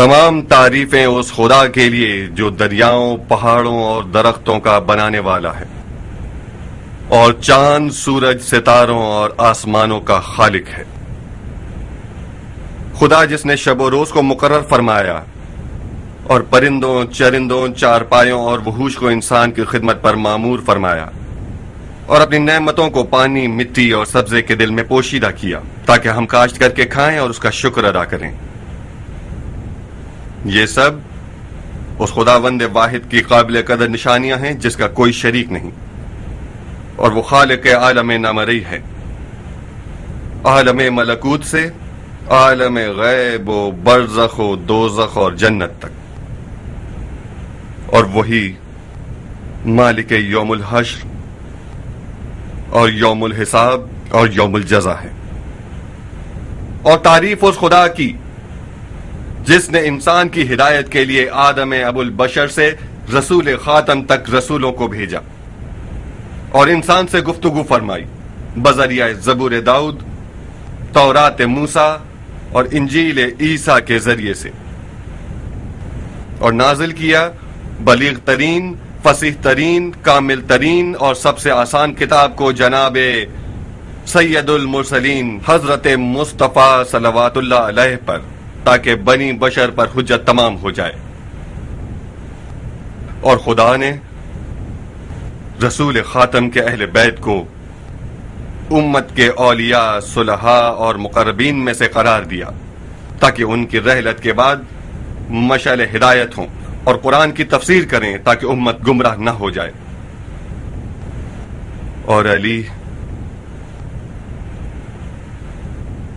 تمام تعریفیں اس خدا کے لیے جو دریاؤں، پہاڑوں اور درختوں کا بنانے والا ہے، اور چاند، سورج، ستاروں اور آسمانوں کا خالق ہے۔ خدا جس نے شب و روز کو مقرر فرمایا اور پرندوں، چرندوں، چارپایوں اور وحوش کو انسان کی خدمت پر مامور فرمایا، اور اپنی نعمتوں کو پانی، مٹی اور سبزے کے دل میں پوشیدہ کیا تاکہ ہم کاشت کر کے کھائیں اور اس کا شکر ادا کریں۔ یہ سب اس خداوند واحد کی قابل قدر نشانیاں ہیں جس کا کوئی شریک نہیں، اور وہ خالق عالم نامرئی ہے، عالم ملکوت سے عالم غیب و برزخ و دوزخ اور جنت تک، اور وہی مالک یوم الحشر اور یوم الحساب اور یوم الجزا ہے۔ اور تعریف اس خدا کی جس نے انسان کی ہدایت کے لیے آدم ابو البشر سے رسول خاتم تک رسولوں کو بھیجا اور انسان سے گفتگو فرمائی بذریعہ زبور داؤد، تورات موسیٰ اور انجیل عیسیٰ کے ذریعے سے، اور نازل کیا بلیغ ترین، فصیح ترین، کامل ترین اور سب سے آسان کتاب کو جناب سید المرسلین حضرت مصطفیٰ صلوات اللہ علیہ پر، تاکہ بنی بشر پر حجت تمام ہو جائے۔ اور خدا نے رسول خاتم کے اہل بیت کو امت کے اولیاء، صلحاء اور مقربین میں سے قرار دیا تاکہ ان کی رحلت کے بعد مشعل ہدایت ہوں اور قرآن کی تفسیر کریں تاکہ امت گمراہ نہ ہو جائے۔ اور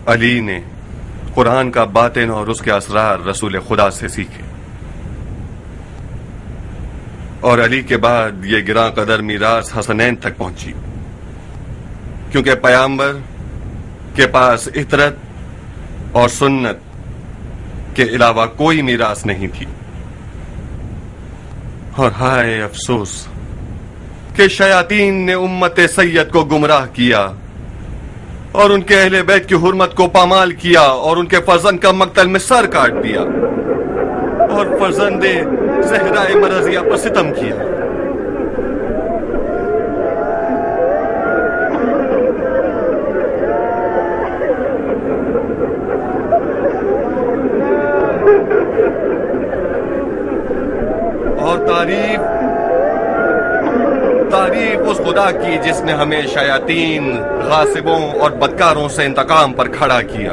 علی نے قرآن کا باطن اور اس کے اسرار رسول خدا سے سیکھے، اور علی کے بعد یہ گراں قدر میراث حسنین تک پہنچی، کیونکہ پیغمبر کے پاس اطرت اور سنت کے علاوہ کوئی میراث نہیں تھی۔ اور ہائے افسوس کہ شیاطین نے امت سید کو گمراہ کیا اور ان کے اہل بیت کی حرمت کو پامال کیا اور ان کے فرزند کا مقتل میں سر کاٹ دیا اور فرزند زہرا مرضیہ پر ستم کیا۔ اور تعریف اس خدا کی جس نے ہمیں شیاطین، غاصبوں اور بدکاروں سے انتقام پر کھڑا کیا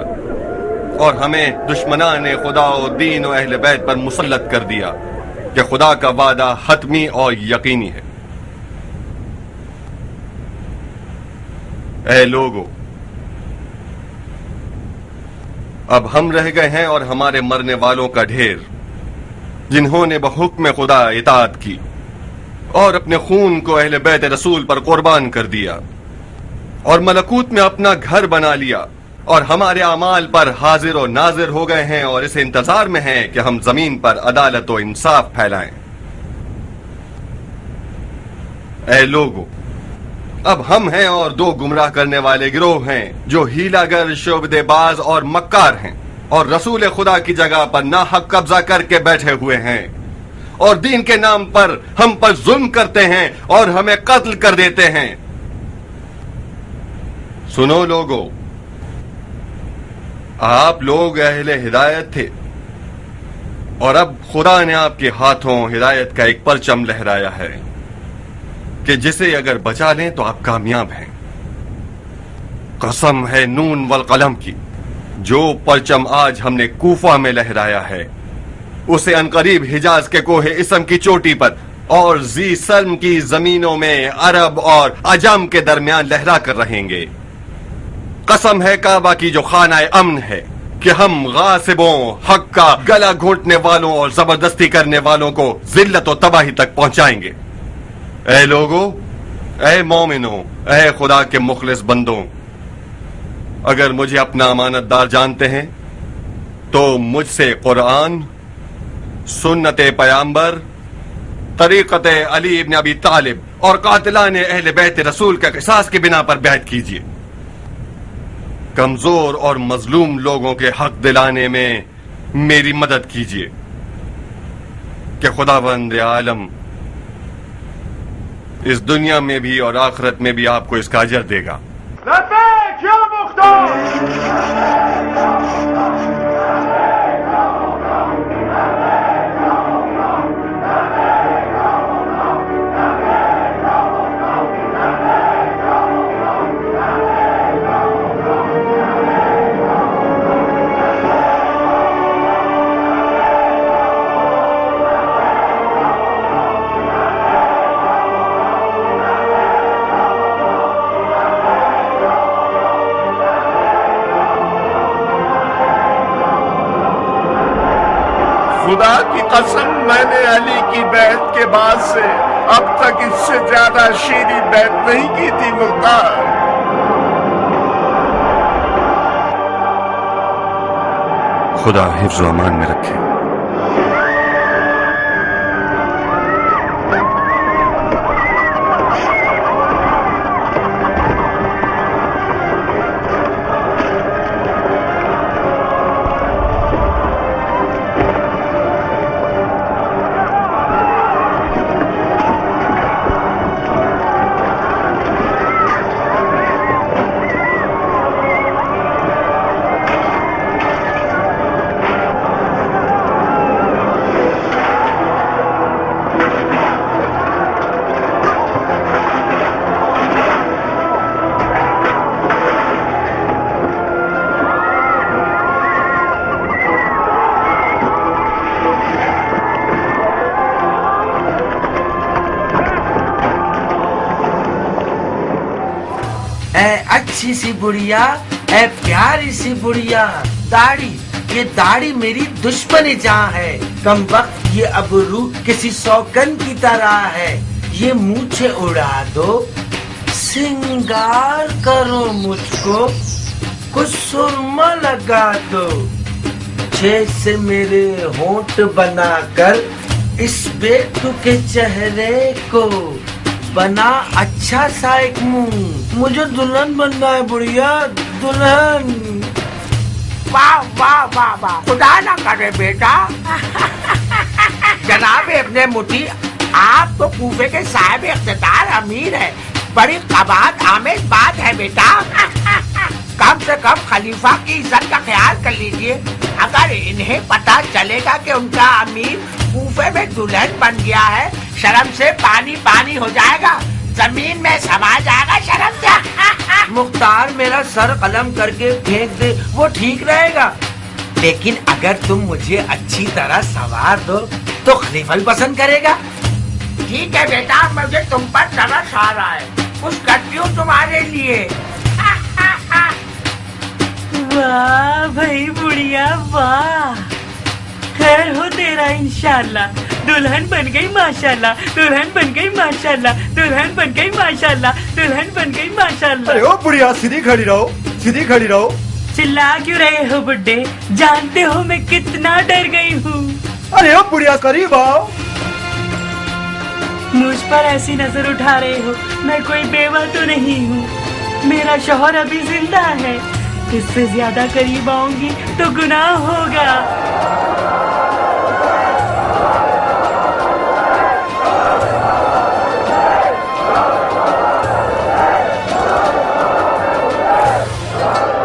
اور ہمیں دشمنان خدا و دین و اہل بیت پر مسلط کر دیا کہ خدا کا وعدہ حتمی اور یقینی ہے۔ اے لوگو، اب ہم رہ گئے ہیں اور ہمارے مرنے والوں کا ڈھیر، جنہوں نے بحکم خدا اطاعت کی اور اپنے خون کو اہل بیت رسول پر قربان کر دیا اور ملکوت میں اپنا گھر بنا لیا، اور ہمارے اعمال پر حاضر و ناظر ہو گئے ہیں اور اس انتظار میں ہیں کہ ہم زمین پر عدالت و انصاف پھیلائیں۔ اے لوگو، اب ہم ہیں اور دو گمراہ کرنے والے گروہ ہیں جو ہیلا گر، شعبدے باز اور مکار ہیں، اور رسول خدا کی جگہ پر ناحق قبضہ کر کے بیٹھے ہوئے ہیں، اور دین کے نام پر ہم پر ظلم کرتے ہیں اور ہمیں قتل کر دیتے ہیں۔ سنو لوگو، آپ لوگ اہل ہدایت تھے، اور اب خدا نے آپ کے ہاتھوں ہدایت کا ایک پرچم لہرایا ہے کہ جسے اگر بچا لیں تو آپ کامیاب ہیں۔ قسم ہے نون والقلم کی، جو پرچم آج ہم نے کوفہ میں لہرایا ہے اسے عنقریب حجاز کے کوہ اسم کی چوٹی پر اور ذی سلم کی زمینوں میں عرب اور عجم کے درمیان لہرا کر رہیں گے۔ قسم ہے کعبہ کی جو خانہ امن ہے کہ ہم غاصبوں، حق کا گلا گھونٹنے والوں اور زبردستی کرنے والوں کو ذلت و تباہی تک پہنچائیں گے۔ اے لوگو، اے مومنوں، اے خدا کے مخلص بندوں، اگر مجھے اپنا امانت دار جانتے ہیں تو مجھ سے قرآن، سنت پیغمبر، طریقت علی ابن ابی طالب اور قاتلان اہل بیت رسول کے قصاص کی بنا پر بیعت کیجیے۔ کمزور اور مظلوم لوگوں کے حق دلانے میں میری مدد کیجیے کہ خداوند عالم اس دنیا میں بھی اور آخرت میں بھی آپ کو اس کا اجر دے گا. لبیک یا مختار. خدا کی قسم میں نے علی کی بیعت کے بعد سے اب تک اس سے زیادہ شیریں بیعت نہیں کی تھی مختار. خدا حفظ و امان میں رکھے. اچھی سی بڑھیا، اے پیاری سی بڑھیا، داڑھی، یہ داڑھی میری دشمن جاں ہے. کم وقت یہ ابرو کسی سوکن کی طرح ہے. یہ مونچھیں اڑا دو، سنگار کرو مجھ کو، کچھ سرما لگا دو، چھ سے میرے ہونٹ بنا کر اس بیٹو کے چہرے کو بنا اچھا سا ایک منہ. مجھے دلہن بننا ہے بڑھیا، دلہن. واہ واہ واہ واہ، خدا نہ کرے بیٹا. جناب ابن مٹی، آپ تو کوفے کے صاحب اقتدار امیر ہے. بڑی قباحت آمیز بات ہے بیٹا. کم سے کم خلیفہ کی عزت کا خیال کر لیجئے. اگر انہیں پتا چلے گا کہ ان کا امیر کوفے میں دلہن بن گیا ہے، شرم سے پانی پانی ہو جائے گا، زمین میں سما جائے گا شرم سے. مختار میرا سر قلم کر کے پھینک دے، وہ ٹھیک رہے گا. لیکن اگر تم مجھے اچھی طرح سوار دو تو خلیفہ بھی پسند کرے گا. ٹھیک ہے بیٹا، مجھے تم پر ترس آ رہا ہے، کچھ کرتی ہوں تمہارے لیے. واہ بھائی بڑھیا، واہ، خیر ہو تیرا انشاءاللہ. دلہن بن گئی ماشاءاللہ، دلہن بن گئی ماشاءاللہ، دلہن بن گئی ماشاءاللہ، دلہن بن گئی ماشاءاللہ. ارے او بڑھیا، سیدھی کھڑی رہو، سیدھی کھڑی رہو. چلا کیوں رہے ہو بڈھے؟ جانتے ہو میں کتنا ڈر گئی ہوں. ارے او بڑھیا، قریب آؤ. مجھ پر ایسی نظر اٹھا رہے ہو؟ میں کوئی بیوہ تو نہیں ہوں، میرا شوہر ابھی زندہ ہے. اس سے زیادہ قریب آؤں گی تو گناہ ہوگا.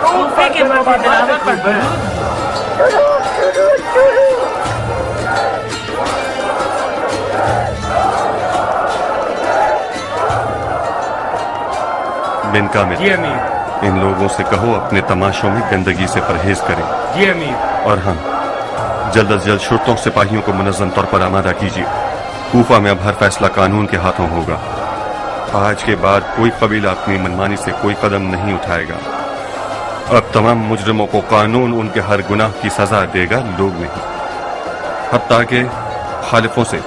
کوفے کے مرد دلاور پر درود. بن کامل، جی امیر. ان لوگوں سے کہو اپنے تماشوں میں گندگی سے پرہیز کریں. جی امیر. اور ہاں، جلد از جلد شرطوں سپاہیوں کو منظم طور پر آمادہ کیجیے. کوفہ میں اب ہر فیصلہ قانون کے ہاتھوں ہوگا. آج کے بعد کوئی قبیلہ اپنی منمانی سے کوئی قدم نہیں اٹھائے گا. اب تمام مجرموں کو قانون ان کے ہر گناہ کی سزا دے گا، لوگ نہیں. حتیٰ کہ خالفوں سے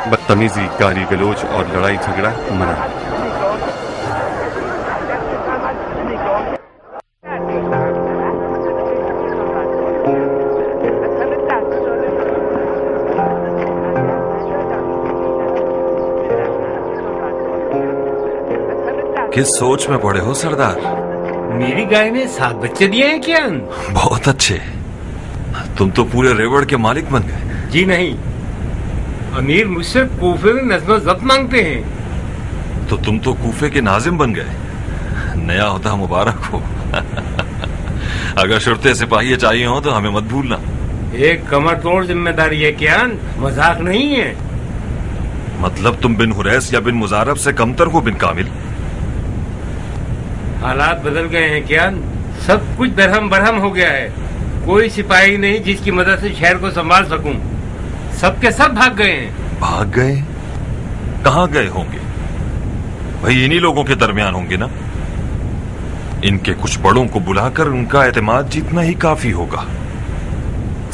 بدتمیزی، گالی گلوچ اور لڑائی جھگڑا منع. کس سوچ میں پڑے ہو سردار؟ میری گائے نے 7 بچے دیے ہیں کیا؟ بہت اچھے. तुम तो पूरे रेवड़ के मालिक बन गए। जी नहीं, अमीर मुझसे कूफे में नज़्म ज़ब्त मांगते हैं। तो तुम तो कूफे के नाजिम बन गए। नया होता मुबारक हो। अगर शुरते सिपाही चाहिए हो तो हमें मत भूलना। एक कमर तोड़ जिम्मेदारी है कियान, मजाक नहीं है। मतलब तुम बिन हुरैस या बिन मुजारब से कमतर हो बिन कामिल? हालात बदल गए हैं कियान, सब कुछ दरहम बरहम हो गया है। कोई सिपाही नहीं जिसकी मदद से शहर को संभाल सकूं। सब के सब भाग गए हैं। भाग गए? कहाँ गए होंगे? भाई इन्हीं लोगों के दरमियान होंगे ना। इनके कुछ बड़ों को बुलाकर उनका एतमाद जीतना ही काफी होगा।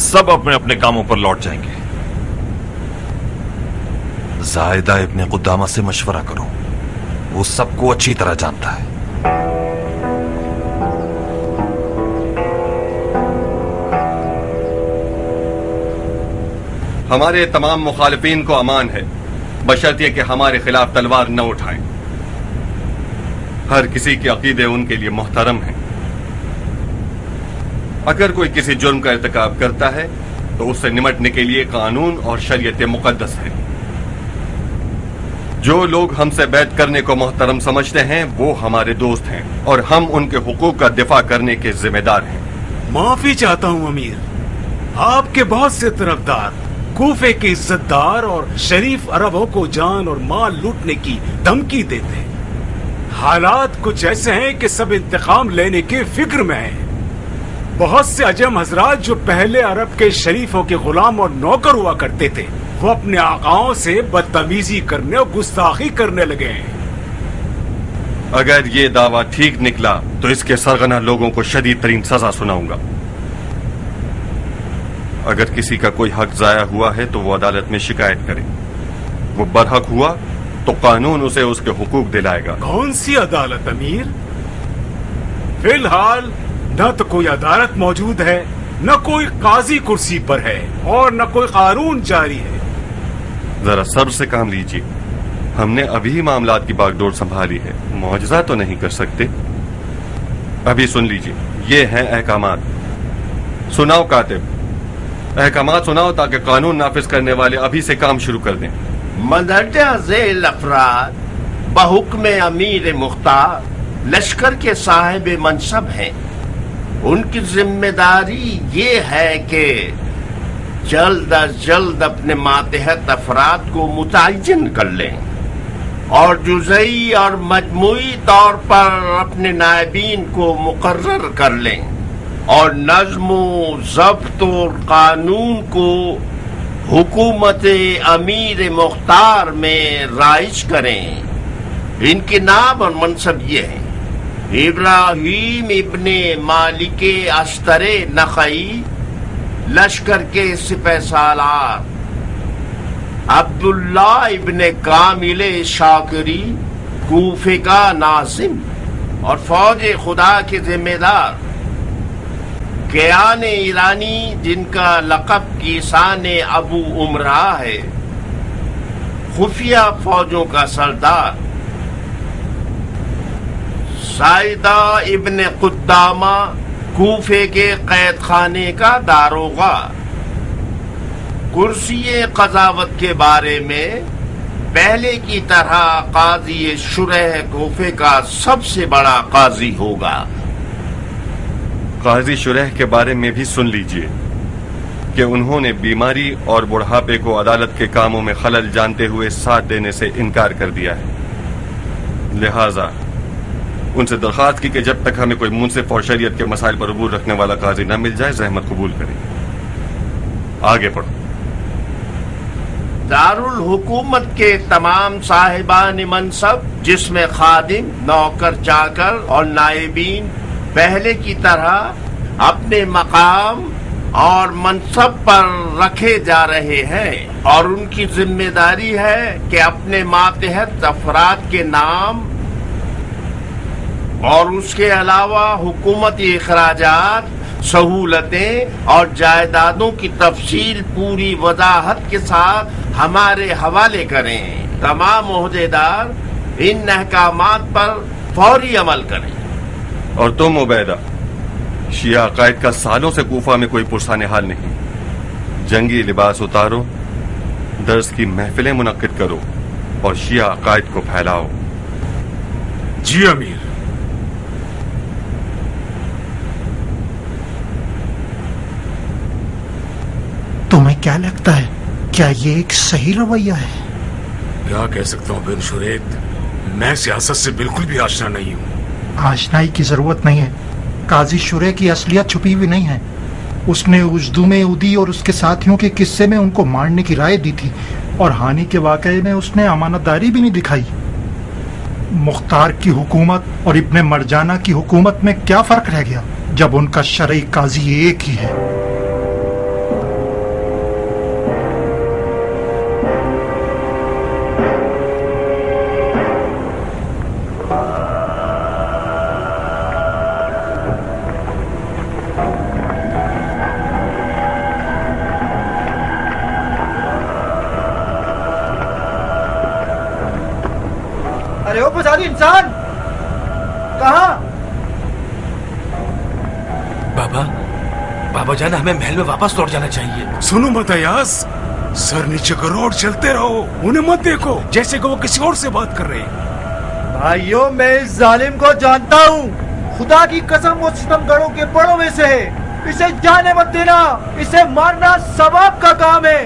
सब अपने अपने कामों पर लौट जाएंगे। जायदा इब्ने कुदामा से मशवरा करो, वो सबको अच्छी तरह जानता है। हमारे तमाम मुखालिफिन को अमान है, बशर्ते कि हमारे खिलाफ तलवार न उठाएं। हर किसी के अकीदे उनके लिए मोहतरम हैं। अगर कोई किसी जुर्म का इर्तिकाब करता है तो उससे निमटने के लिए कानून और शरीयत मुकद्दस है। जो लोग हमसे बैत करने को मोहतरम समझते हैं वो हमारे दोस्त हैं और हम उनके हुकूक का दिफा करने के जिम्मेदार हैं। माफी चाहता हूँ अमीर, आपके बहुत से तरफदार कूफे के इज्जतदार और शरीफ अरबों को जान और माल लूटने की धमकी देते हैं। हालात कुछ ऐसे हैं कि सब इंतकाम लेने के फिक्र में हैं। बहुत से अजम हजरात जो पहले अरब के शरीफों के गुलाम और नौकर हुआ करते थे, वो अपने आकाओं से बदतमीजी करने और गुस्ताखी करने लगे हैं। अगर ये दावा ठीक निकला तो इसके सरगना लोगों को शदीद तरीन सजा सुनाऊंगा। अगर किसी का कोई हक जाया हुआ है तो वो अदालत में शिकायत करे। वो बरहक हुआ तो कानून उसे उसके हुकूक दिलाएगा। कौन सी अदालत अमीर? फिलहाल न तो कोई अदालत मौजूद है, न कोई काजी कुर्सी पर है और न कोई कानून जारी है। जरा सब्र से काम लीजिए, हमने अभी मामलात की बागडोर संभाली है, मौजज़ा तो नहीं कर सकते। अभी सुन लीजिए, ये हैं अहकामात। सुनाओ कातिब, अहकामात सुनाओ ताकि कानून नाफिज करने वाले अभी से काम शुरू कर दें। मंदरजा झेल अफराद बहुक्म अमीर मुख्तार लश्कर के साहिब मनसब हैं। उनकी जिम्मेदारी ये है कि जल्द अज जल्द अपने मातहत अफराद को मुतय्यन कर लें और जुज़ई और मजमूई तौर पर अपने नायबीन को मुकर्रर कर लें और नज़्म ज़ब्त और कानून को हुकूमत अमीर मुख्तार में राइज करें। इनके नाम और मनसब ये हैं: इब्राहिम इब्ने मालिक अस्तरे नखई लश्कर के सिपह सालार, अब्दुल्ला इब्ने कामिल शाकिरी कूफे का नाजिम और फौज खुदा के जिम्मेदार, कियान ईरानी जिनका लक़ब कीसान अबू उमरा है, खुफिया फौजों का सरदार, साइदा इब्ने कुद्दामा कूफे के कैद खाने का दारोगा। कुर्सी क़ज़ावत के बारे में पहले की तरह काजी शुरह कूफे का सबसे बड़ा काजी होगा। काजी शुरह के बारे में भी सुन लीजिए कि उन्होंने बीमारी और बुढ़ापे को अदालत के कामों में खलल जानते हुए साथ देने से इनकार कर दिया है। लिहाजा उनसे दरख्वास्त की कि जब तक हमें कोई मुंसिफ और शरीयत के मसाइल पर अबूर रखने वाला काजी न मिल जाए जहमत कबूल करें। आगे पढ़ो। दारुल हुकूमत के तमाम साहिबान मनसब जिसमें खादिम, नौकर चाकर और नायबीन पहले की तरह अपने मकाम और मनसब पर रखे जा रहे हैं और उनकी जिम्मेदारी है कि अपने मातहत अफराद के नाम और उसके अलावा हुकूमती अखराजात, सहूलतें और जायदादों की तफसील पूरी वजाहत के साथ हमारे हवाले करें। तमाम ओहदेदार इन अहकामात पर फौरी अमल करें। और तुम उबैदा, शिया अकायद का सालों से कूफा में कोई पुरसाने हाल नहीं। जंगी लिबास उतारो, दर्स की महफिलें मुनक्किद करो और शिया अकायद को फैलाओ। जी अमीर। तुम्हें क्या लगता है, क्या ये एक सही रवैया है? क्या कह सकता हूँ बिन शुरेत, मैं सियासत से बिल्कुल भी आशना नहीं हूँ। आशनाई की जरूरत नहीं है। काजी शुरे की असलियत छुपी हुई नहीं है। उसने उजदुम उदी और उसके साथियों के किस्से में उनको मारने की राय दी थी और हानि के वाकये में उसने अमानतदारी भी नहीं दिखाई। मुख्तार की हुकूमत और इब्ने मरजाना की हुकूमत में क्या फर्क रह गया जब उनका शरई काजी एक ही है। अरे ओ फसादी इंसान, कहाँ? बाबा जान, हमें महल में वापस लौट जाना चाहिए। सुनो मत अयास, सर नीचे करो और चलते रहो। उन्हें मत देखो जैसे कि वो किसी और से बात कर रहे हैं। भाइयों, मैं इस जालिम को जानता हूँ। खुदा की कसम वो सितमगरों के बड़ों में से है। इसे जाने मत देना, इसे मारना सवाब का काम है।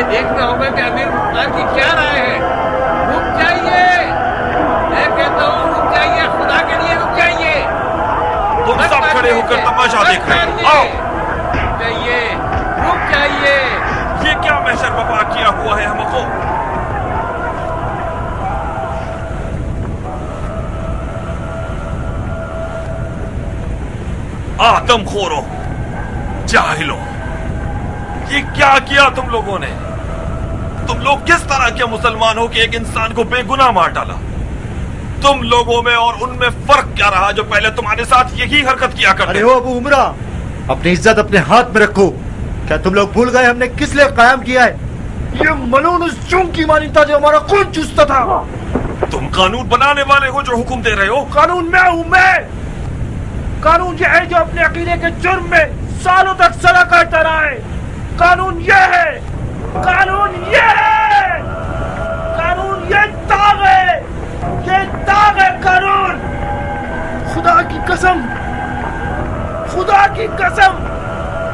देखना होगा कि अमीर मुख्तार की क्या राय है। रुक जाइए, मैं कहता हूँ रुक जाइए, खुदा के लिए रुक जाइए। तुम सब खड़े होकर तमाशा देख रहे हो। आओ, रुक जाइए, रुक जाइए। ये क्या महशर बपा किया हुआ है हमको? आदमखोरों, जाहिलों, ये क्या किया तुम लोगों ने? तुम लोग किस तरह के मुसलमान हो कि एक इंसान को बेगुनाह मार डाला? तुम लोगों में और उनमें फर्क क्या रहा जो पहले तुम्हारे साथ यही हरकत किया करते? अरे ओ अबू उमरा, अपनी इज्जत अपने हाथ में रखो। क्या तुम लोग भूल गए हमने किस लिए कायम किया है? ये मलून उस चूं की मानी था जो हमारा खून चूसता था। तुम कानून बनाने वाले हो जो हुक्म दे रहे हो? कानून मैं हूं, मैं। कानून ये है जो अपने अकीदे के जुर्म में सालों तक सजा काटता रहा है। कानून ये है, कानून ये है, कानून ये दाग है, ये दाग है कानून। खुदा की कसम, खुदा की कसम,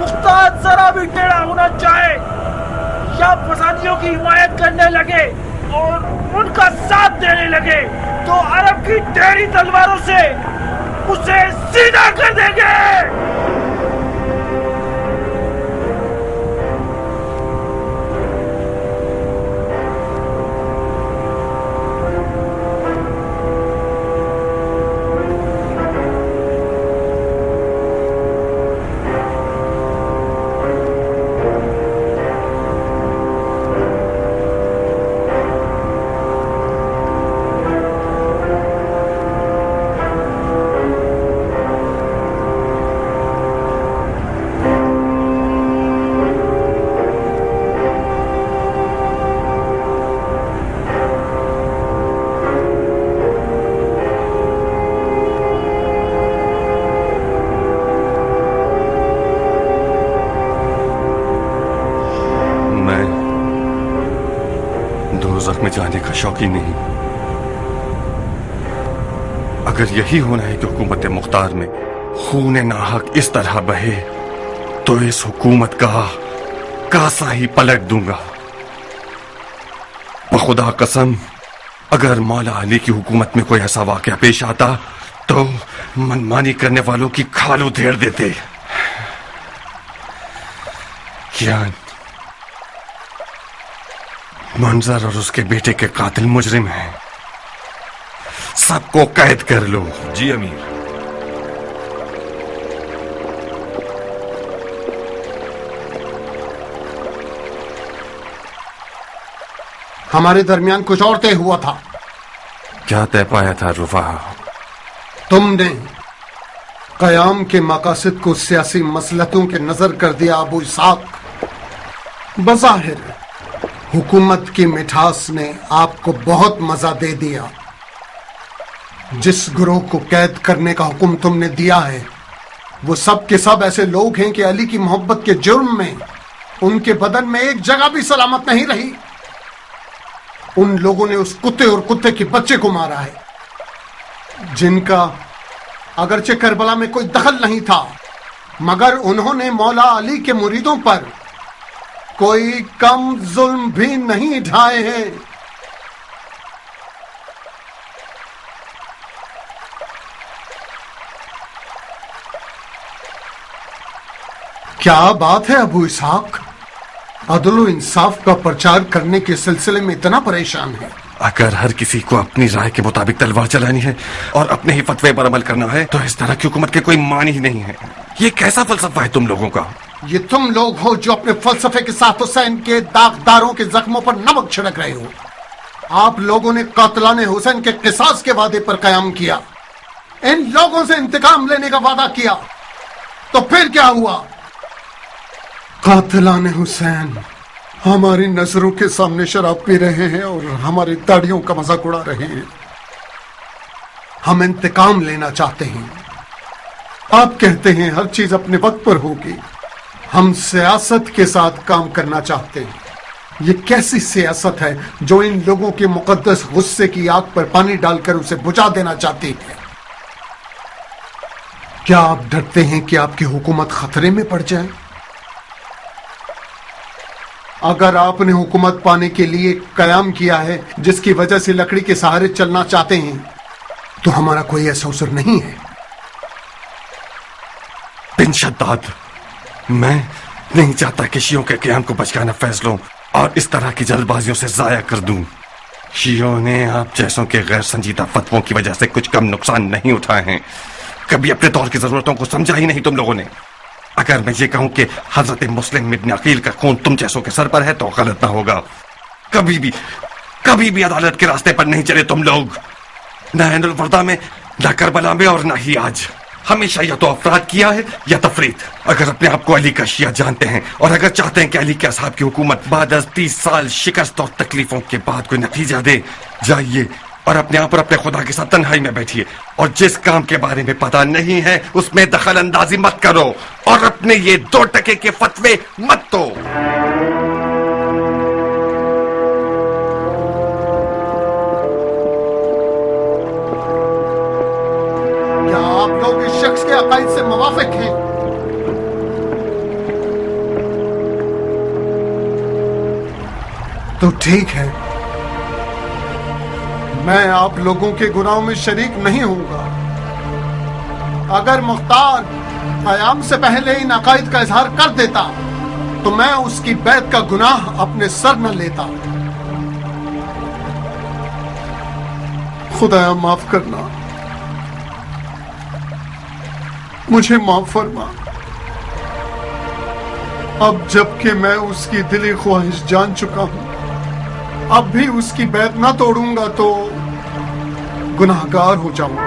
मुख्तार जरा भी टेढ़ा होना चाहे या फसादियों की हिमायत करने लगे और उनका साथ देने लगे तो अरब की टेढ़ी तलवारों से उसे सीधा कर देंगे। दोज़ख में जाने का शौकीन नहीं। अगर यही होना है कि हुकूमत मुख्तार में खून नाहक इस तरह बहे तो इस हुकूमत का कासा ही पलट दूंगा। बखुदा कसम, अगर मौला अली की हुकूमत में कोई ऐसा वाकया पेश आता तो मनमानी करने वालों की खाल उधेड़ देते। मंजर और उसके बेटे के कातिल मुजरिम हैं। सबको कैद कर लो। जी अमीर। हमारे दरमियान कुछ और तय हुआ था। क्या तय पाया था रुफा? तुमने कयाम के मकासद को सियासी मसलहतों के नजर कर दिया अबू इसहाक। बज़ाहिर हुकूमत की मिठास ने आपको बहुत मजा दे दिया। जिस गिरोह को कैद करने का हुक्म तुमने दिया है वो सब के सब ऐसे लोग हैं कि अली की मोहब्बत के जुर्म में उनके बदन में एक जगह भी सलामत नहीं रही। उन लोगों ने उस कुत्ते और कुत्ते के बच्चे को मारा है जिनका अगरचे करबला में कोई दखल नहीं था, मगर उन्होंने मौला अली के मुरीदों पर कोई कम जुल्म भी नहीं ढाए हैं। क्या बात है अबू इसहाक, अदल व इंसाफ का प्रचार करने के सिलसिले में इतना परेशान है? अगर हर किसी को अपनी राय के मुताबिक तलवार चलानी है और अपने ही फतवे पर अमल करना है तो इस तरह की हुकूमत के कोई मान ही नहीं है। ये कैसा फलसफा है तुम लोगों का? ये तुम लोग हो जो अपने फलसफे के साथ हुसैन के दागदारों के जख्मों पर नमक छिड़क रहे हो। आप लोगों ने कातिलाने हुसैन के किसास के वादे पर कयाम किया, इन लोगों से इंतकाम लेने का वादा किया, तो फिर क्या हुआ? कातिलाने हुसैन हमारी नजरों के सामने शराब पी रहे हैं और हमारी दाढ़ियों का मजाक उड़ा रहे हैं। हम इंतकाम लेना चाहते हैं। आप कहते हैं हर चीज अपने वक्त पर होगी। हम सियासत के साथ काम करना चाहते हैं। ये कैसी सियासत है जो इन लोगों के मुकद्दस गुस्से की आग पर पानी डालकर उसे बुझा देना चाहती है? क्या आप डरते हैं कि आपकी हुकूमत खतरे में पड़ जाए? अगर आपने हुकूमत पाने के लिए कयाम किया है जिसकी वजह से लकड़ी के सहारे चलना चाहते हैं तो हमारा कोई ऐसा अवसर नहीं है। बिन शद्दाद, मैं नहीं चाहता कि शियों के क़याम को बचकाना फैसलों और इस तरह की जल्दबाजियों से जाया कर दूं। शियों ने आप जैसों के गैर संजीदा फतवों की वजह से कुछ कम नुकसान नहीं उठाए हैं। कभी अपने दौर की जरूरतों को समझा ही नहीं तुम लोगों ने। अगर मैं ये कहूं कि हजरत मुस्लिम इब्न अकील का खून तुम जैसों के सर पर है तो गलत ना होगा। कभी भी अदालत के रास्ते पर नहीं चले तुम लोग, न ऐनुल वर्दा में, न करबला में और न ही आज। हमेशा या तो अफराद किया है या तफरीत। अगर अपने आप को अली का शिया जानते हैं और अगर चाहते हैं कि अली के असहाब की हुकूमत बाद 30 साल शिकस्त और तकलीफों के बाद कोई नतीजा दे, जाइए और अपने आप और अपने खुदा के साथ तन्हाई में बैठिए और जिस काम के बारे में पता नहीं है उसमें दखल अंदाजी मत करो और अपने ये 2 टके के फतवे मत दो। क्या आप लोग इस शख्स के अकायद से मुवाफिक हैं? तो ठीक है, मैं आप लोगों के गुनाहों में शरीक नहीं होऊंगा। अगर मुख्तार कयाम से पहले इन अकायद का इजहार कर देता तो मैं उसकी बैत का गुनाह अपने सर न लेता। खुदाया माफ करना, मुझे माफ फरमा। अब जबकि मैं उसकी दिली ख्वाहिश जान चुका हूं, अब भी उसकी बैत ना तोड़ूंगा तो गुनाहगार हो जाऊंगा।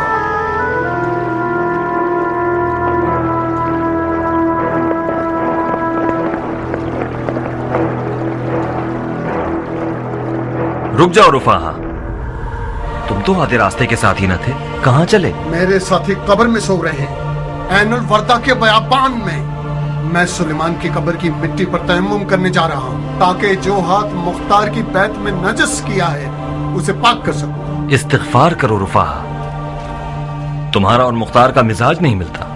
रुक जाओ रुफाहा, तुम तो आधे रास्ते के साथ ही न थे, कहां चले? मेरे साथी कब्र में सो रहे हैं, ऐनुल वर्दा के बयाबान में। मैं सुलेमान की कब्र की मिट्टी पर तयम्मुम करने जा रहा हूँ ताकि जो हाथ मुख्तार की बैत में नजस किया है उसे पाक कर सकूं। इस्तिग़फ़ार करो रुफाहा, तुम्हारा और मुख्तार का मिजाज नहीं मिलता।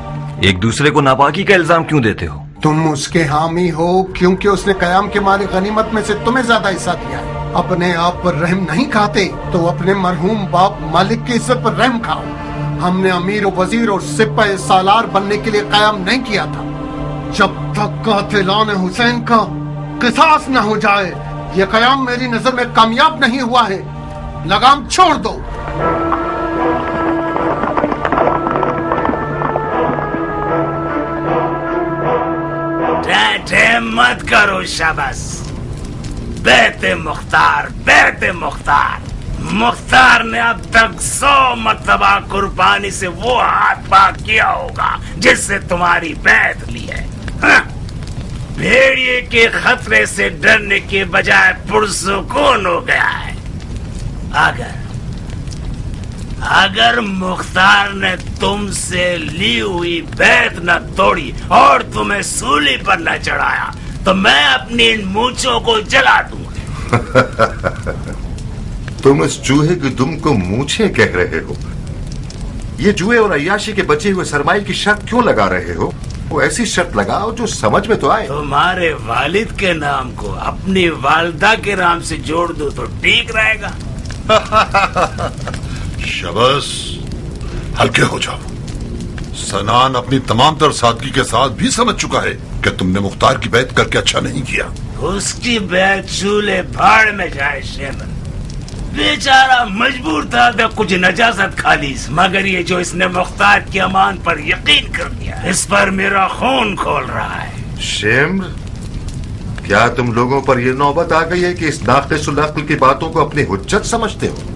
एक दूसरे को नापाकी का इल्जाम क्यों देते हो? तुम उसके हामी हो क्योंकि उसने कयाम के माल गनीमत में से तुम्हें ज्यादा हिस्सा दिया है। अपने आप पर रहम नहीं खाते तो अपने मरहूम बाप मालिक की इज्जत पर रहम खाओ। हमने अमीर वजीर और सिपाही सालार बनने के लिए कयाम नहीं किया था। जब तक कातिलान हुसैन का किसास न हो जाए ये कयाम मेरी नजर में कामयाब नहीं हुआ है। लगाम छोड़ दो। मत करो शाबाश। बैते मुख्तार, बैते मुख्तार। मुख्तार ने अब तक 100 मरतबा कुर्बानी से वो हाथ पाक किया होगा जिससे तुम्हारी बैत ली है। हाँ? भेड़िए के खतरे से डरने के बजाय पुरसुकून हो गया है। अगर मुख्तार ने तुमसे ली हुई बैत न तोड़ी और तुम्हें सूली पर न चढ़ाया तो मैं अपनी इन मूंछों को जला दूंगा। तुम इस चूहे की दुम को मूछें कह रहे हो? ये जुए और अय्याशी के बचे हुए सरमाई की शर्त क्यों लगा रहे हो? वो ऐसी शर्त लगाओ जो समझ में तो आए। तुम्हारे वालिद के नाम को अपनी वालदा के नाम से जोड़ दो तो ठीक रहेगा। शाबाश, हल्के हो जाओ। सनान अपनी तमाम तर सादगी के साथ भी समझ चुका है कि तुमने मुख्तार की बैत करके अच्छा नहीं किया। उसकी बैत चूल्हे भाड़ में जाए शेमन। बेचारा मजबूर था तो कुछ नजासत खा ली, मगर ये जो इसने मुख्तार की अमान पर यकीन कर दिया, इस पर मेरा खून खोल रहा है। शेम्र, क्या तुम लोगों पर यह नौबत आ गई है कि इस नाक़िसुल अक्ल की बातों को अपनी हुज्जत समझते हो?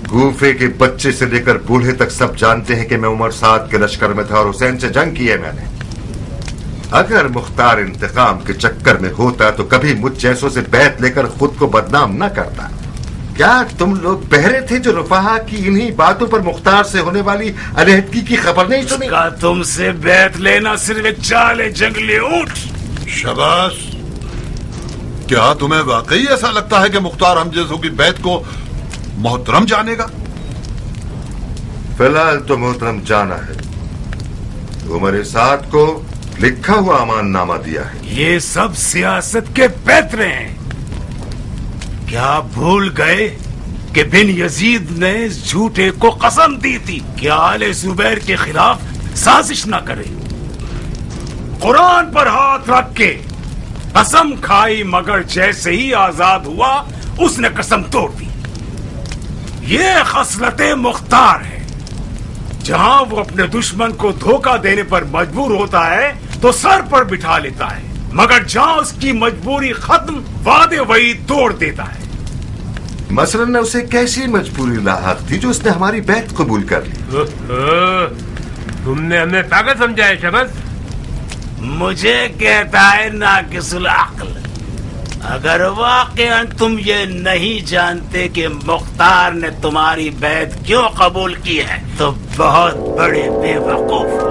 गूफे के बच्चे से लेकर बूढ़े तक सब जानते हैं कि मैं उमर साद के लश्कर में था और हुसैन से जंग की है मैंने। अगर मुख्तार इंतकाम के चक्कर में होता तो कभी मुझ जैसों से बैत लेकर खुद को बदनाम न करता। क्या तुम लोग बहरे थे जो रुफाहा की इन्हीं बातों पर मुख्तार से होने वाली अलहदगी की खबर नहीं सुनी? तुमसे बैत लेना सिर्फ एक चाल है जंगली ऊंट। शाबाश। क्या तुम्हें वाकई ऐसा लगता है कि मुख्तार हम जैसों की बैत को मोहतरम जानेगा? फिलहाल तो मोहतरम जाना है। उमर साद को लिखा हुआ अमाननामा दिया है। ये सब सियासत के पैतरे हैं। क्या भूल गए कि बिन यजीद ने इस झूठे को कसम दी थी कि आले जुबैर के खिलाफ साजिश न करे। कुरान पर हाथ रख के कसम खाई, मगर जैसे ही आजाद हुआ उसने कसम तोड़ दी। ये खसलते मुख्तार है। जहां वो अपने दुश्मन को धोखा देने पर मजबूर होता है तो सर पर बिठा लेता है, मगर जहां उसकी मजबूरी खत्म वादे वही तोड़ देता है। मसलन ने उसे कैसी मजबूरी लाहक थी जो उसने हमारी बैत कबूल कर ली? तुमने हमें पागल समझा है शबस? मुझे कहता है नाकिसुल अक्ल। अगर वाकई तुम ये नहीं जानते कि मुख्तार ने तुम्हारी बैत क्यों कबूल की है तो बहुत बड़े बेवकूफ हो।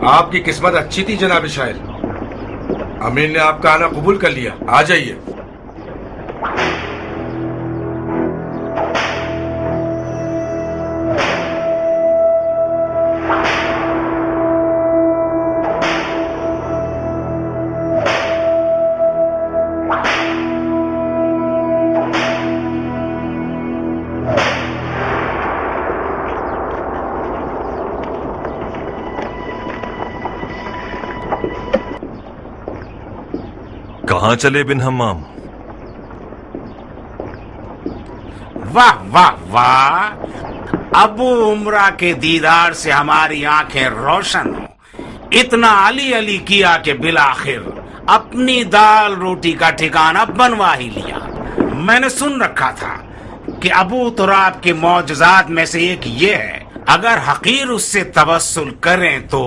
आपकी किस्मत अच्छी थी जनाब शायर। अमीर ने आपका आना कबूल कर लिया। आ जाइए। कहां चले बिन हम्माम? वाह वाह वाह। अबू उमरा के दीदार से हमारी आंखें रोशन हो। इतना अली अली किया कि बिलाखिर अपनी दाल रोटी का ठिकाना बनवा ही लिया। मैंने सुन रखा था कि अबू तुराब के मौजज़ात में से एक ये है, अगर हकीर उससे तवस्सुल करें तो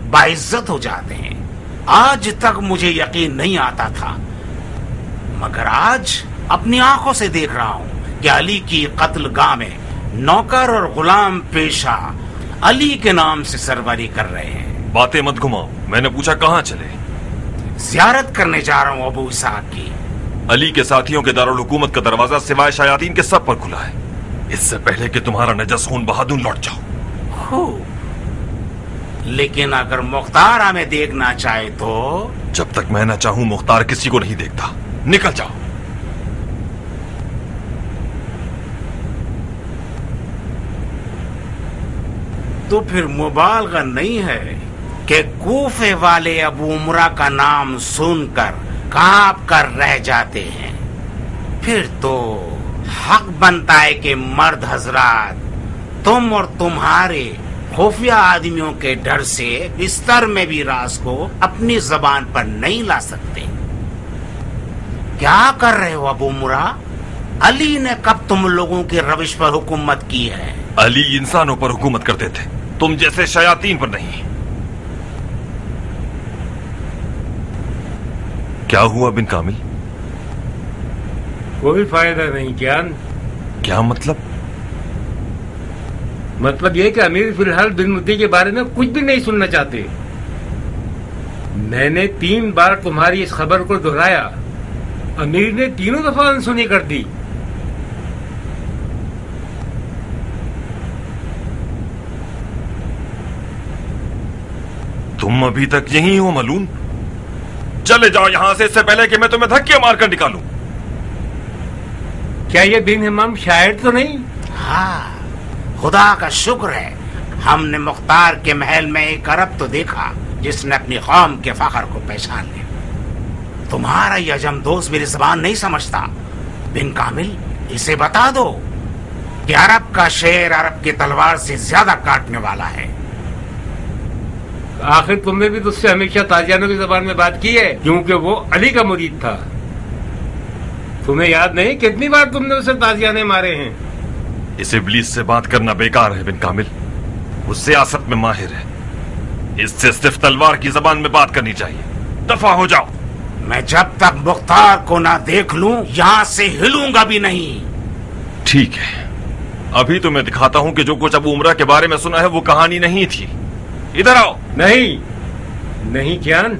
बाइज्जत हो जाते हैं। आज तक मुझे यकीन नहीं आता था, मगर आज अपनी आंखों से देख रहा हूं कि अली की कत्ल गाह में नौकर और गुलाम पेशा अली के नाम से सरबरी कर रहे हैं। बातें मत घुमाओ। मैंने पूछा कहां चले? ज़ियारत करने जा रहा हूं अबू इसहाक की। अली के साथियों के दारुल हुकूमत का दरवाजा सिवाय शयातीन के सब पर खुला है। इससे पहले कि तुम्हारा नजस खून बहादुर लौट जाओ। लेकिन अगर मुख्तार हमें देखना चाहे तो? जब तक मैं न चाहूं मुख्तार किसी को नहीं देखता। निकल जाओ। तो फिर मुबालगा नहीं है कि कूफे वाले अबू उमरा का नाम सुनकर कांप कर रह जाते हैं। फिर तो हक बनता है कि मर्द हजरात तुम और तुम्हारे खुफिया आदमियों के डर से बिस्तर में भी राज को अपनी जबान पर नहीं ला सकते। क्या कर रहे हो अबू उमरा? अली ने कब तुम लोगों की रविश पर हुकूमत की है? अली इंसानों पर हुकूमत करते थे, तुम जैसे शयातीन पर नहीं। क्या हुआ बिन कामिल? कोई फायदा नहीं जान। क्या मतलब? मतलब ये कि अमीर फिलहाल बिन मुद्दी के बारे में कुछ भी नहीं सुनना चाहते। मैंने 3 बार तुम्हारी इस खबर को दोहराया, अमीर ने तीनों दफा अनसुनी कर दी। तुम अभी तक यहीं हो मलून? चले जाओ यहां से, इससे पहले कि मैं तुम्हें धक्के मारकर निकालूं। क्या ये बिन हमाम शायर तो नहीं? हाँ, खुदा का शुक्र है हमने मुख्तार के महल में एक अरब तो देखा जिसने अपनी कौम के फख्र को पहचान लिया। तुम्हारा यह अजम दोस्त मेरी जबान नहीं समझता। बिन कामिल, इसे बता दो कि अरब का शेर अरब की तलवार से ज्यादा काटने वाला है। आखिर तुमने भी तो उससे हमेशा ताजियानों की जबान में बात की है, क्योंकि वो अली का मुरीद था। तुम्हें याद नहीं कितनी बार तुमने उसे ताजियाने मारे हैं? इस इब्लीस से बात करना बेकार है बिन कामिल, वो सियासत में माहिर है। इससे सिर्फ तलवार की जबान में बात करनी चाहिए। दफा हो जाओ। मैं जब तक मुख्तार को ना देख लूं यहाँ से हिलूंगा भी नहीं। ठीक है, अभी तो मैं दिखाता हूं कि जो कुछ अबू उमरा के बारे में सुना है वो कहानी नहीं थी। इधर आओ। नहीं नहीं जान,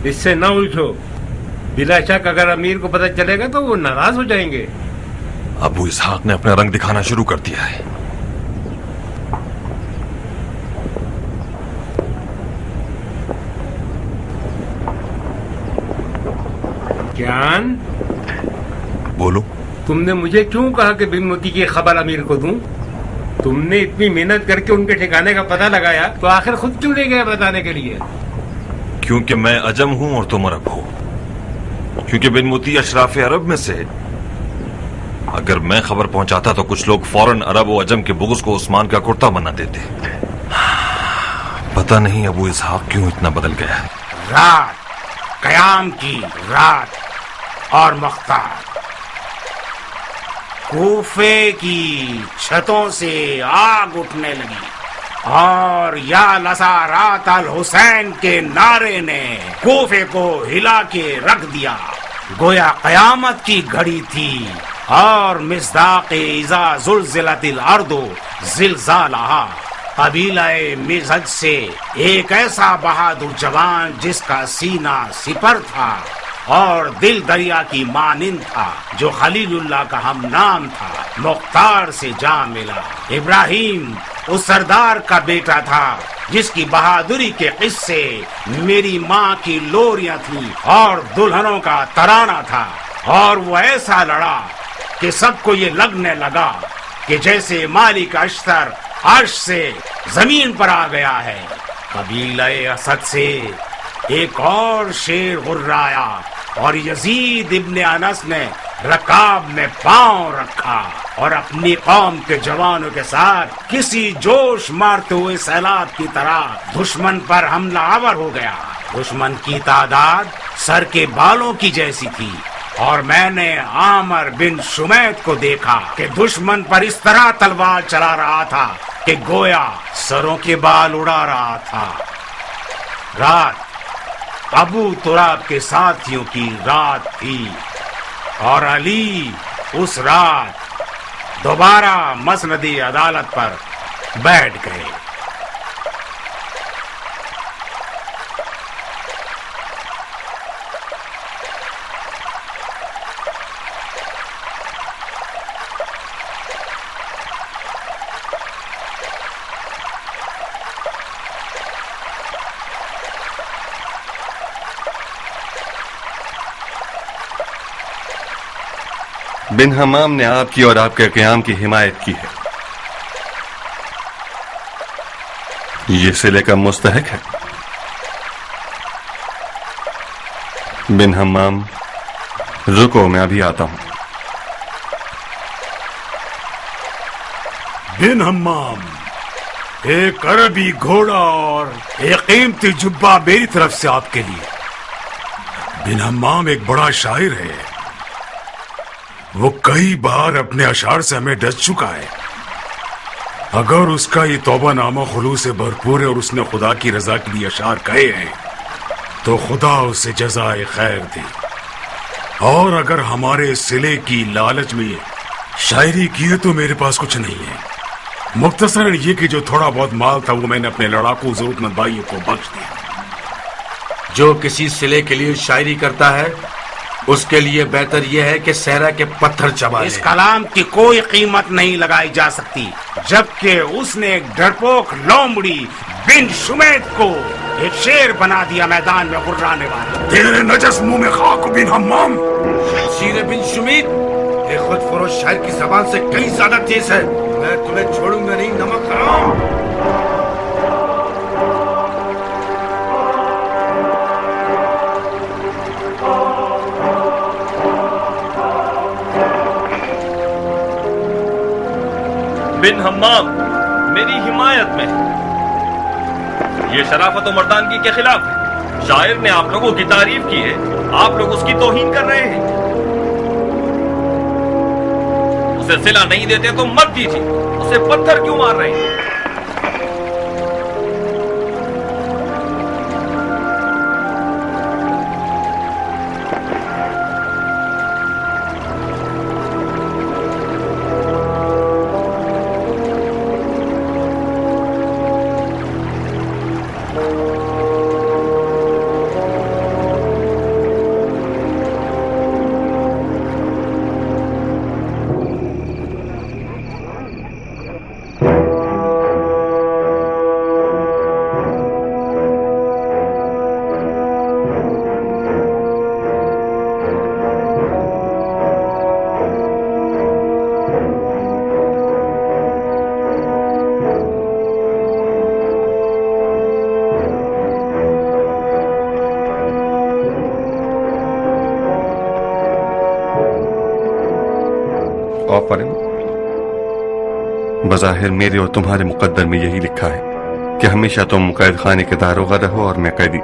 इससे न उलझो। बिला शक अगर अमीर को पता चलेगा तो वो नाराज हो जाएंगे। अबू इसहाक ने अपना रंग दिखाना शुरू कर दिया है। जान, बोलो। तुमने मुझे क्यों कहा कि बिन मोती की खबर अमीर को दूं? तुमने इतनी मेहनत करके उनके ठिकाने का पता लगाया, तो आखिर खुद क्यों ले गए बताने के लिए? क्योंकि मैं अजम हूं और तुम अरब हो। क्योंकि बिन मोती अशराफ अरब में से। अगर मैं खबर पहुंचाता तो कुछ लोग फौरन अरब और अजम के बुग़्ज़ को उस्मान का कुर्ता बना देते। पता नहीं अबू इसहाक क्यों इतना बदल गया है। रात, कयाम की रात और मुख्तार, कूफे की छतों से आग उठने लगी और या लसारात अल हुसैन के नारे ने कूफे को हिला के रख दिया। गोया कयामत की घड़ी थी और मिस्दाक़े इज़ा ज़ुल्ज़िलतिल अर्दु ज़िलज़ालहा। कबीलाए मिज़हज से एक ऐसा बहादुर जवान जिसका सीना सिपर था और दिल दरिया की मानिंद था, जो खलीलुल्लाह का हम नाम था, मुख्तार से जा मिला। इब्राहिम उस सरदार का बेटा था जिसकी बहादुरी के किस्से मेरी माँ की लोरियां थी और दुल्हनों का तराना था। और वो ऐसा लड़ा कि सबको ये लगने लगा कि जैसे मालिक अश्तर अर्श से जमीन पर आ गया है। कबीले असद से एक और शेर गुर्राया और यजीद इब्ने अनस ने रकाब में पांव रखा और अपनी कौम के जवानों के साथ किसी जोश मारते हुए सैलाब की तरह दुश्मन पर हमला आवर हो गया। दुश्मन की तादाद सर के बालों की जैसी थी और मैंने आमर बिन शुमैत को देखा कि दुश्मन पर इस तरह तलवार चला रहा था कि गोया सरों के बाल उड़ा रहा था। रात अबू तुराब के साथियों की रात थी और अली उस रात दोबारा मसनदी अदालत पर बैठ गए। बिन हमाम ने आपकी और आपके क़याम की हिमायत की है। ये सिले का मुस्तहक है। बिन हम्माम, रुको, मैं अभी आता हूं। बिन हम्माम, एक अरबी घोड़ा और एक कीमती जुब्बा मेरी तरफ से आपके लिए। बिन हम्माम एक बड़ा शायर है, वो कई बार अपने अशार से हमें डस चुका है। अगर उसका ये तौबा नामा खुलूस से भरपूर है और उसने खुदा की रजा के लिए अशार कहे हैं तो खुदा उसे जज़ाए खैर दे। और अगर हमारे सिले की लालच में शायरी की है तो मेरे पास कुछ नहीं है। मुख्तसरन ये कि जो थोड़ा बहुत माल था वो मैंने अपने लड़ाकू जरूरतमंद भाइयों को बख्श दिया। जो किसी सिले के लिए शायरी करता है उसके लिए बेहतर यह है कि सहरा के पत्थर चबा ले। इस कलाम की कोई कीमत नहीं लगाई जा सकती, जबकि उसने एक डरपोक लोमड़ी बिन शुमैद को एक शेर बना दिया मैदान में गुर्राने वाला। तेरे नजस मुंह में खाक बिन हम्माम। शेर बिन शुमैद ये खुद फरोश शायर की जबान से कई ज्यादा तेज है। मैं तुम्हें छोड़ूंगा नहीं, नमक हराम। बिन हम्माम मेरी हिमायत में, ये शराफत और मर्दानगी के खिलाफ है। शायर ने आप लोगों की तारीफ की है, आप लोग उसकी तौहीन कर रहे हैं। उसे सिला नहीं देते तो मत दीजिए, उसे पत्थर क्यों मार रहे हैं? बज़ाहिर मेरे और तुम्हारे मुकद्दर में यही लिखा है कि हमेशा तुम कैद खाने के दारोगा रहो और मैं कैदी।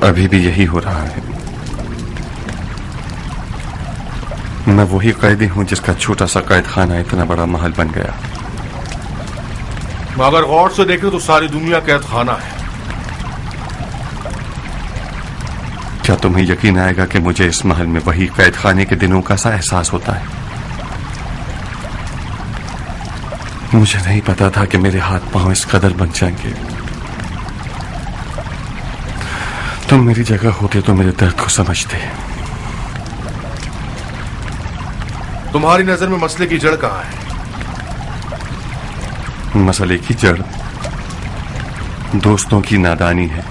अभी भी यही हो रहा है। मैं वही कैदी हूं जिसका छोटा सा कैद खाना इतना बड़ा महल बन गया। अगर गौर से देखें तो सारी दुनिया कैद खाना है। क्या तुम्हें यकीन आएगा कि मुझे इस महल में वही कैद खाने के दिनों का सा एहसास होता है? मुझे नहीं पता था कि मेरे हाथ पांव इस कदर बन जाएंगे। तुम मेरी जगह होते तो मेरे दर्द को समझते। तुम्हारी नजर में मसले की जड़ कहाँ है? मसले की जड़ दोस्तों की नादानी है।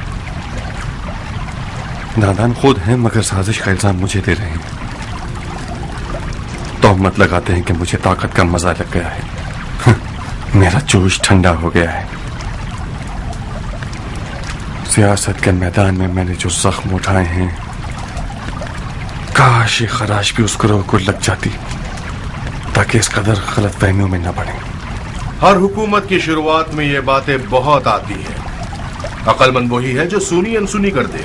नादान खुद हैं मगर साजिश का इल्जाम मुझे दे रहे हैं। तोहमत लगाते हैं कि मुझे ताकत का मजा लग गया है। मेरा जोश ठंडा हो गया है। सियासत के मैदान में मैंने जो जख्म उठाए हैं, काश ये खराश भी उस ग्रोह को लग जाती ताकि इस कदर गलत फहमियों में न पड़े। हर हुकूमत की शुरुआत में ये बातें बहुत आती है। अक्लमंद वही है जो सुनी अनसुनी कर दे।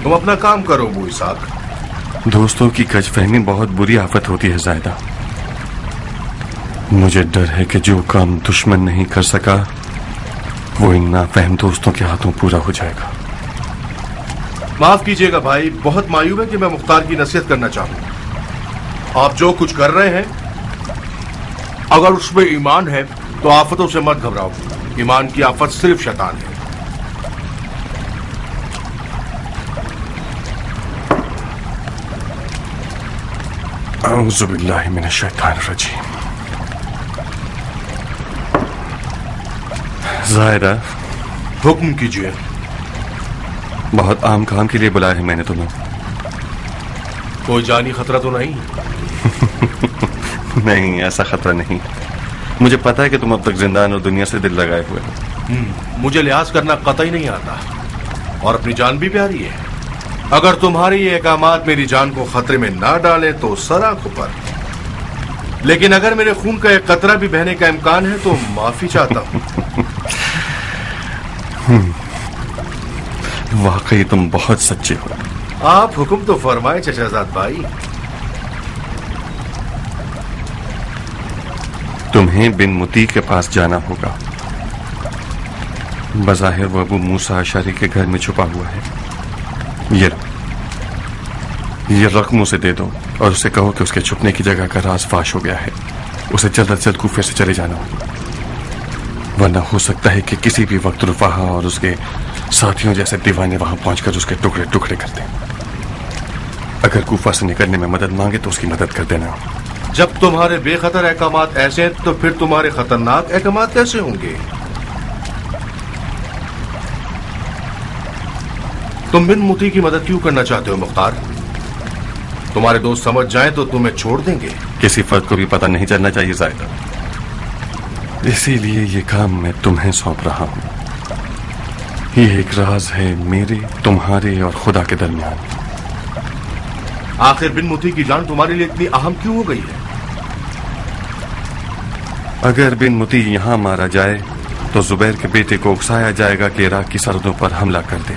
तुम अपना काम करो अबू इसहाक। दोस्तों की गजफहमी बहुत बुरी आफत होती है जायदा। मुझे डर है कि जो काम दुश्मन नहीं कर सका वो इन नाफहम दोस्तों के हाथों पूरा हो जाएगा। माफ कीजिएगा भाई, बहुत मायूब है कि मैं मुख्तार की नसीहत करना चाहूं। आप जो कुछ कर रहे हैं अगर उसमें ईमान है तो आफतों से मत घबराओ। ईमान की आफत सिर्फ शैतान है। औज़ु बिल्लाहि मिनश शैतानिर रजीम। ज़ाहिरा, हुक्म कीजिए। बहुत आम काम के लिए बुलाया है मैंने तुम्हें। कोई जानी खतरा तो नहीं? नहीं, ऐसा खतरा नहीं। مجھے پتا ہے کہ تم اب تک زندان اور دنیا سے دل لگائے ہوئے ہو. مجھے لحاظ کرنا قطعی نہیں آتا اور اپنی جان بھی پیاری ہے. اگر تمہاری یہ احکامات میری جان کو خطرے میں نہ ڈالے تو سراخ پر، لیکن اگر میرے خون کا ایک قطرہ بھی بہنے کا امکان ہے تو معافی چاہتا ہوں. واقعی تم بہت سچے ہو. آپ حکم تو فرمائے چچا زاد بھائی. تمہیں بن متی کے پاس جانا ہوگا. بظاہر وہ ابو موسیٰ اشعری کے گھر میں چھپا ہوا ہے. یہ رقم اسے دے دو اور اسے کہو کہ اس کے چھپنے کی جگہ کا راز فاش ہو گیا ہے. اسے جلد از جلد کوفے سے چلے جانا ہوگا، ورنہ ہو سکتا ہے کہ کسی بھی وقت رفاہا اور اس کے ساتھیوں جیسے دیوانے وہاں پہنچ کر اس کے ٹکڑے ٹکڑے کر دیں. اگر کوفہ سے نکلنے میں مدد مانگے تو اس کی مدد کر دینا. جب تمہارے بے خطر احکامات ایسے ہیں تو پھر تمہارے خطرناک احکامات کیسے ہوں گے؟ تم بن متی کی مدد کیوں کرنا چاہتے ہو مختار؟ تمہارے دوست سمجھ جائیں تو تمہیں چھوڑ دیں گے. کسی فرد کو بھی پتہ نہیں چلنا چاہیے زائدہ، اسی لیے یہ کام میں تمہیں سونپ رہا ہوں. یہ ایک راز ہے میرے، تمہارے اور خدا کے درمیان. آخر بن متی کی جان تمہارے لیے اتنی اہم کیوں ہو گئی ہے؟ اگر بن متی یہاں مارا جائے تو زبیر کے بیٹے کو اکسایا جائے گا کہ عراق کی سرحدوں پر حملہ کر دے،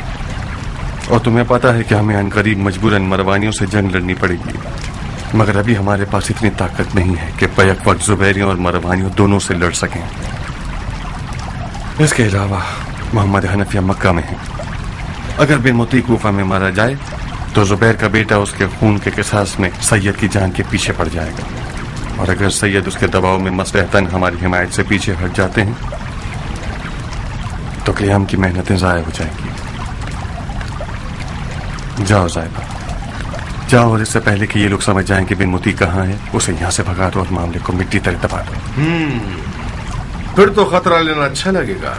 اور تمہیں پتا ہے کہ ہمیں عنقریب مجبوراً مروانیوں سے جنگ لڑنی پڑے گی. مگر ابھی ہمارے پاس اتنی طاقت نہیں ہے کہ بیک وقت زبیریوں اور مروانیوں دونوں سے لڑ سکیں. اس کے علاوہ محمد حنفیہ مکہ میں ہیں. اگر بن متی کوفہ میں مارا جائے تو زبیر کا بیٹا اس کے خون کے قصاص میں سید کی جان کے پیچھے پڑ جائے گا، اور اگر سید اس کے دباؤ میں مصلحتاً ہماری حمایت سے پیچھے ہٹ جاتے ہیں تو قیام کی محنتیں ضائع ہو جائیں گی. جاؤ زائبہ، جاؤ، اور اس سے پہلے کہ یہ لوگ سمجھ جائیں کہ بن متی کہاں ہے اسے یہاں سے بھگا دو اور معاملے کو مٹی تلے دبا دو. پھر تو خطرہ لینا اچھا لگے گا.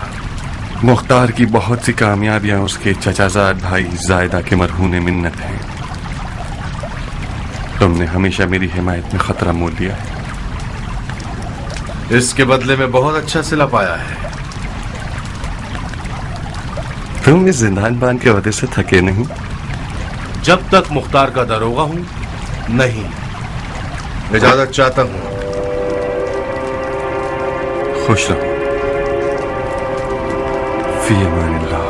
مختار کی بہت سی کامیابیاں اس کے چچا زاد بھائی زائدہ کے مرہون منت ہیں. تم نے ہمیشہ میری حمایت میں خطرہ مول لیا ہے. اس کے بدلے میں بہت اچھا صلہ پایا ہے. تم اس زندان بان کے عہدے سے تھکے نہیں؟ جب تک مختار کا داروغہ ہوں نہیں. اجازت چاہتا ہوں. خوش رہو. فی امان اللہ.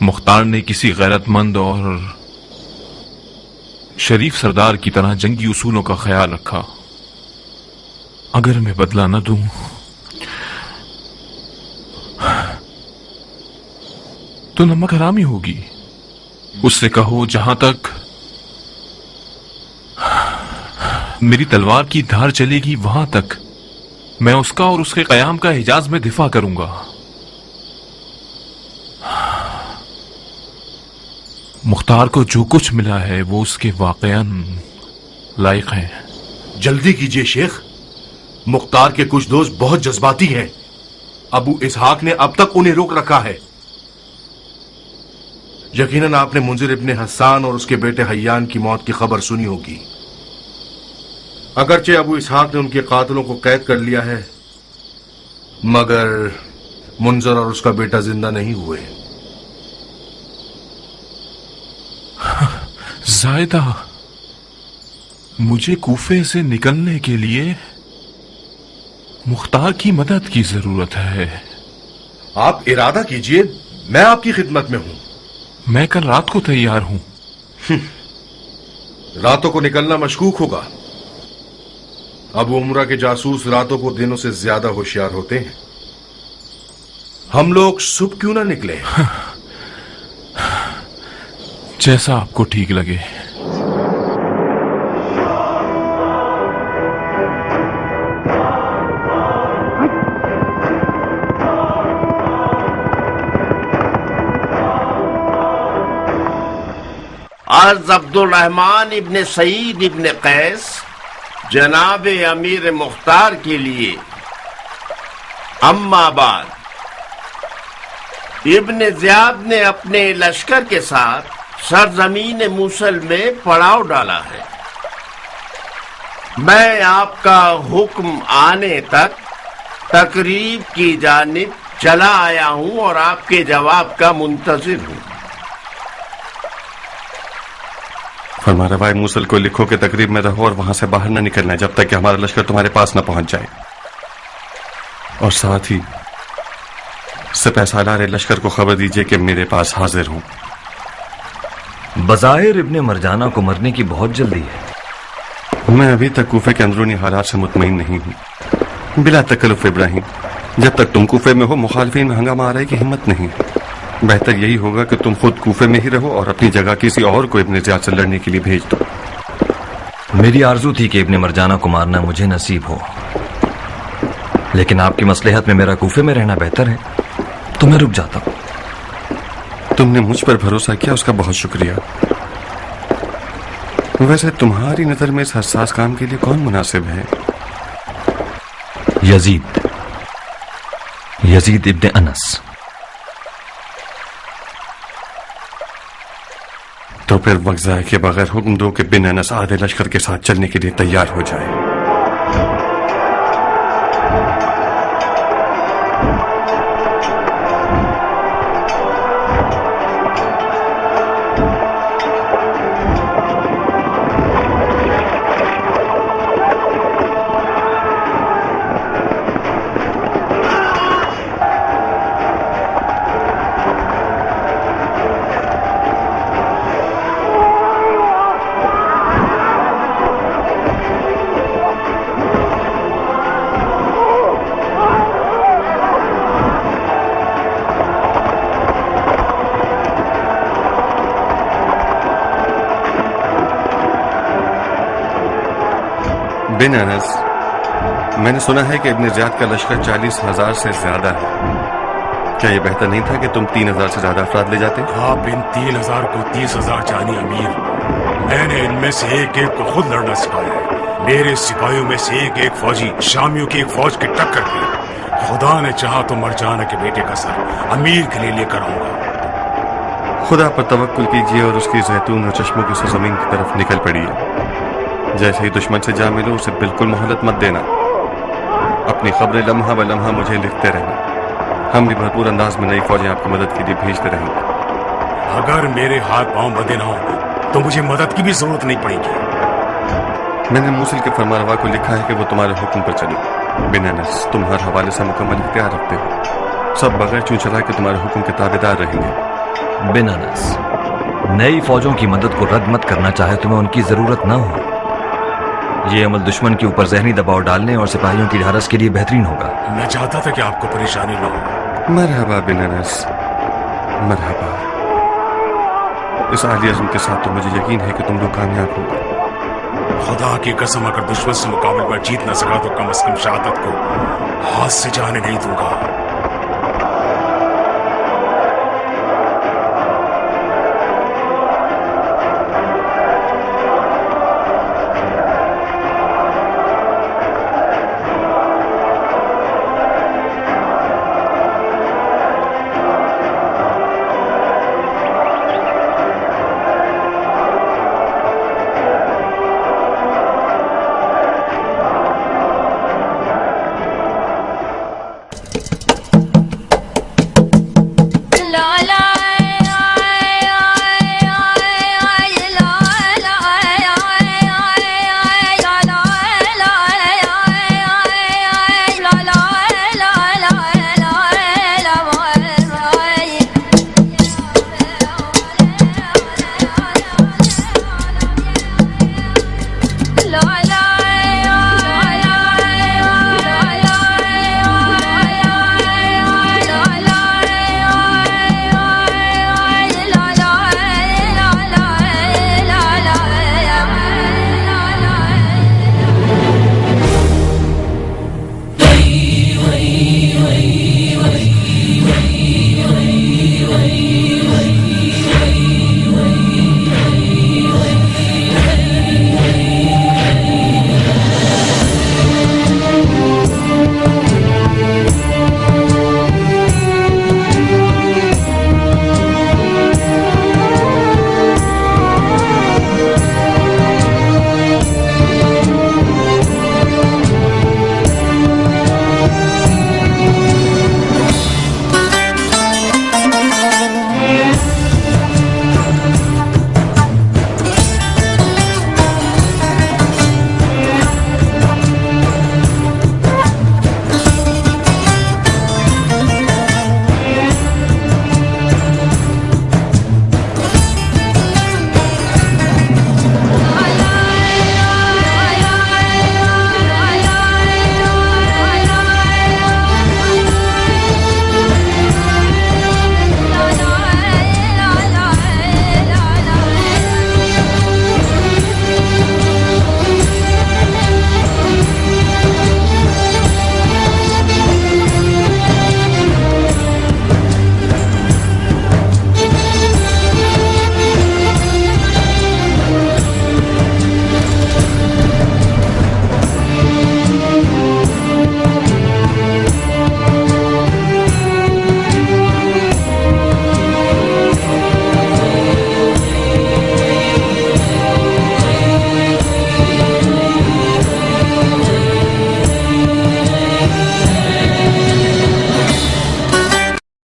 مختار نے کسی غیرت مند اور شریف سردار کی طرح جنگی اصولوں کا خیال رکھا. اگر میں بدلہ نہ دوں تو نمک حرامی ہوگی. اس سے کہو جہاں تک میری تلوار کی دھار چلے گی وہاں تک میں اس کا اور اس کے قیام کا حجاز میں دفاع کروں گا. مختار کو جو کچھ ملا ہے وہ اس کے واقعاً لائق ہے. جلدی کیجئے شیخ، مختار کے کچھ دوست بہت جذباتی ہیں. ابو اسحاق نے اب تک انہیں روک رکھا ہے. یقیناً آپ نے منذر ابن حسان اور اس کے بیٹے حیان کی موت کی خبر سنی ہوگی. اگرچہ ابو اسحاق نے ان کے قاتلوں کو قید کر لیا ہے مگر منظر اور اس کا بیٹا زندہ نہیں ہوئے. زائدہ، مجھے کوفے سے نکلنے کے لیے مختار کی مدد کی ضرورت ہے. آپ ارادہ کیجئے، میں آپ کی خدمت میں ہوں. میں کل رات کو تیار ہوں. راتوں کو نکلنا مشکوک ہوگا. ابو عمرہ کے جاسوس راتوں کو دنوں سے زیادہ ہوشیار ہوتے ہیں. ہم لوگ صبح کیوں نہ نکلے؟ جیسا آپ کو ٹھیک لگے. عرض عبد الرحمن ابن سعید ابن قیس جناب امیر مختار کے لیے अम्मा बाद इब्न ज़ियाद ने अपने लश्कर के साथ सरजमीन मूसल में पड़ाव डाला है। मैं आपका हुक्म आने तक तकरीब की जानिब चला आया हूं और आपके जवाब का मुंतजिर हूं। फरमारवाए मूसल को लिखो कि तकरीब में रहो और वहां से बाहर न निकलना जब तक कि हमारा लश्कर तुम्हारे पास न पहुंच जाए, और साथ ही सिपह सालार लश्कर को खबर दीजिए कि मेरे पास हाजिर हूं। बज़ाहिर इब्ने मरजाना को मरने की बहुत जल्दी है। मैं अभी तक कूफे के अंदरूनी हालात से मुतमईन नहीं हूं। बिला तकल्लुफ इब्राहिम, जब तक तुम कूफे में हो मुखालिफिन में हंगामा आ रही की हिम्मत नहीं। बेहतर यही होगा कि तुम खुद कूफे में ही रहो और अपनी जगह किसी और को इब्ने ज़ियाद से लड़ने के लिए भेज दो। मेरी आरजू थी कि इब्ने मरजाना को मारना मुझे नसीब हो, लेकिन आपकी मसलहत में मेरा कूफे में रहना बेहतर है, तो मैं रुक जाता हूं। तुमने मुझ पर भरोसा किया, उसका बहुत शुक्रिया। वैसे तुम्हारी नजर में इस हसास काम के लिए कौन मुनासिब है? यजीद इब्ने अनस। तो फिर वक्त ज़ाय के बगैर हुक्म दो कि बिन अनस आधे लश्कर के साथ चलने के लिए तैयार हो जाए। बिन अनस, मैंने सुना है कि इब्ने ज़ियाद का लश्कर 40,000 से ज्यादा है। क्या यह बेहतर नहीं था कि तुम 3,000 से ज्यादा अफराद ले जाते? आप इन 3,000 को 30,000 जानिए अमीर। मैंने इनमें से एक एक को खुद लड़ना सिखाया है। मेरे सिपाहियों में से एक एक फौजी शामियों की एक फौज की टक्कर की। खुदा ने चाहा तो मरजाना के बेटे का सर अमीर के लिए लेकर आऊंगा। खुदा पर तवक्कुल कीजिए और उसकी जैतून और चश्मों की सरजमीन की तरफ निकल पड़िए। जैसे ही दुश्मन से जा मिलो उसे बिल्कुल मोहलत मत देना। अपनी खबरें लम्हा ब लम्हा मुझे लिखते रहना। हम भी भरपूर अंदाज में नई फौजें आपकी मदद के लिए भेजते रहेंगे। अगर मेरे हाथ पांव बंधे ना हो तो मुझे मदद की भी जरूरत नहीं पड़ेगी। मैंने मूसल के फरमारवा को लिखा है कि वो तुम्हारे हुक्म पर चले। बिन अनस, तुम हर हवाले से मुकम्मल इख्तियार रखते हो। सब बगैर चूं चला के तुम्हारे हुक्म के ताबेदार रहेंगे। बिन अनस, नई फौजों की मदद को रद्द मत करना चाहे तुम्हें उनकी जरूरत न हो। ये अमल दुश्मन के ऊपर जहनी दबाव डालने और सिपाहियों की ढारस के लिए बेहतरीन होगा। मैं चाहता था कि आपको परेशानी न हो। मरहबा बिन अनस, मरहबा। इस आली अज़्म के साथ तो मुझे यकीन है कि तुम लोग कामयाब होगे। खुदा की कसम, अगर दुश्मन से मुकाबले में जीत न सका तो कम से कम शहादत को हाथ से जाने नहीं दूंगा।